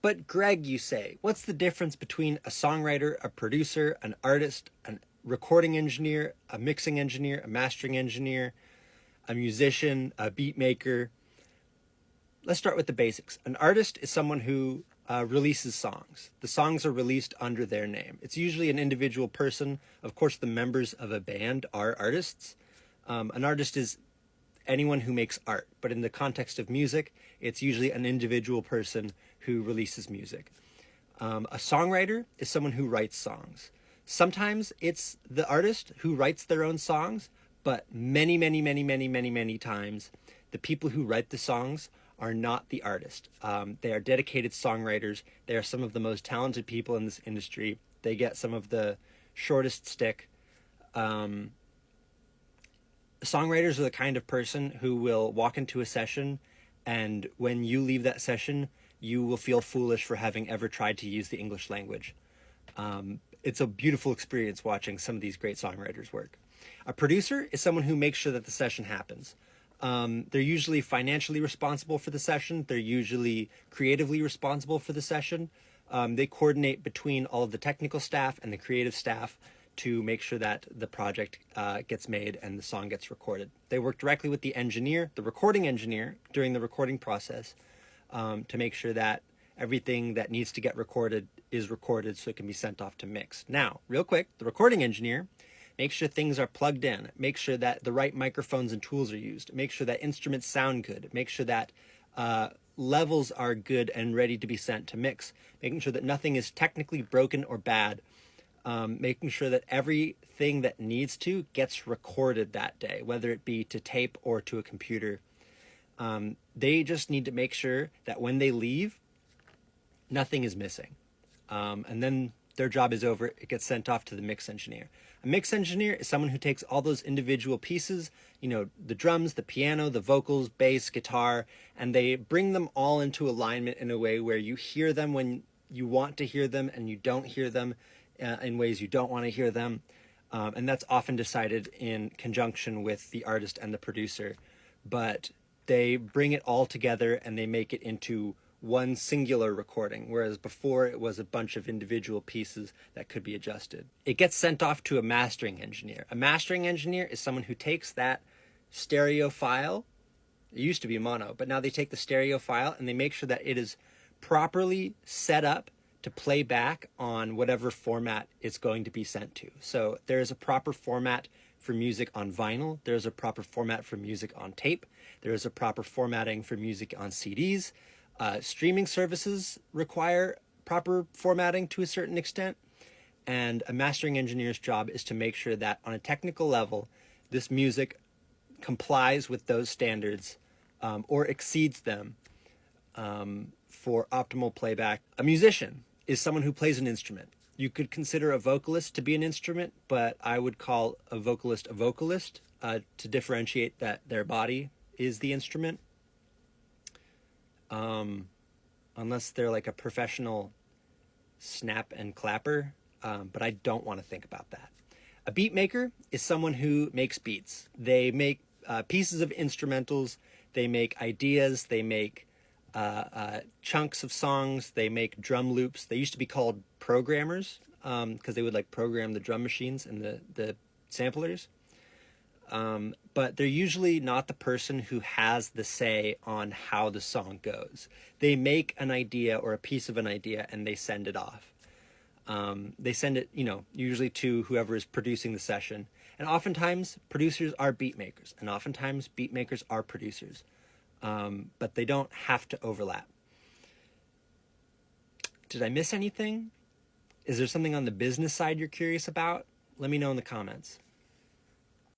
But Greg, you say, what's the difference between a songwriter, a producer, an artist, a recording engineer, a mixing engineer, a mastering engineer, a musician, a beat maker? Let's start with the basics. An artist is someone who releases songs. The songs are released under their name. It's usually an individual person. Of course, the members of a band are artists. An artist is anyone who makes art, but in the context of music, it's usually an individual person who releases music. A songwriter is someone who writes songs. Sometimes it's the artist who writes their own songs, but many times, the people who write the songs are not the artist. They are dedicated songwriters. They are some of the most talented people in this industry. They get some of the shortest stick. Songwriters are the kind of person who will walk into a session, and when you leave that session, you will feel foolish for having ever tried to use the English language. It's a beautiful experience watching some of these great songwriters work. A producer is someone who makes sure that the session happens. They're usually financially responsible for the session. They're usually creatively responsible for the session. They coordinate between all of the technical staff and the creative staff to make sure that the project gets made and the song gets recorded. They work directly with the engineer, the recording engineer, during the recording process to make sure that everything that needs to get recorded is recorded so it can be sent off to mix. Now, real quick, the recording engineer makes sure things are plugged in, makes sure that the right microphones and tools are used, makes sure that instruments sound good, makes sure that levels are good and ready to be sent to mix, making sure that nothing is technically broken or bad, making sure that everything that needs to gets recorded that day, whether it be to tape or to a computer. They just need to make sure that when they leave, nothing is missing. And then their job is over. It gets sent off to the mix engineer. A mix engineer is someone who takes all those individual pieces, the drums, the piano, the vocals, bass, guitar, and they bring them all into alignment in a way where you hear them when you want to hear them and you don't hear them in ways you don't want to hear them. And that's often decided in conjunction with the artist and the producer. But they bring it all together and they make it into one singular recording, whereas before it was a bunch of individual pieces that could be adjusted. It gets sent off to a mastering engineer. A mastering engineer is someone who takes that stereo file. It used to be mono, but now they take the stereo file and they make sure that it is properly set up to play back on whatever format it's going to be sent to. So there is a proper format for music on vinyl. There's a proper format for music on tape. There is a proper formatting for music on CDs. Streaming services require proper formatting to a certain extent, and a mastering engineer's job is to make sure that on a technical level, this music complies with those standards or exceeds them for optimal playback. A musician is someone who plays an instrument. You could consider a vocalist to be an instrument, but I would call a vocalist to differentiate that their body is the instrument. Unless they're like a professional snap and clapper, but I don't want to think about that. A beat maker is someone who makes beats. They make pieces of instrumentals, they make ideas, they make chunks of songs, they make drum loops. They used to be called programmers because they would program the drum machines and the samplers. But they're usually not the person who has the say on how the song goes. They make an idea or a piece of an idea and they send it off. They send it, usually to whoever is producing the session. And oftentimes producers are beat makers, and oftentimes beat makers are producers. But they don't have to overlap. Did I miss anything? Is there something on the business side you're curious about? Let me know in the comments.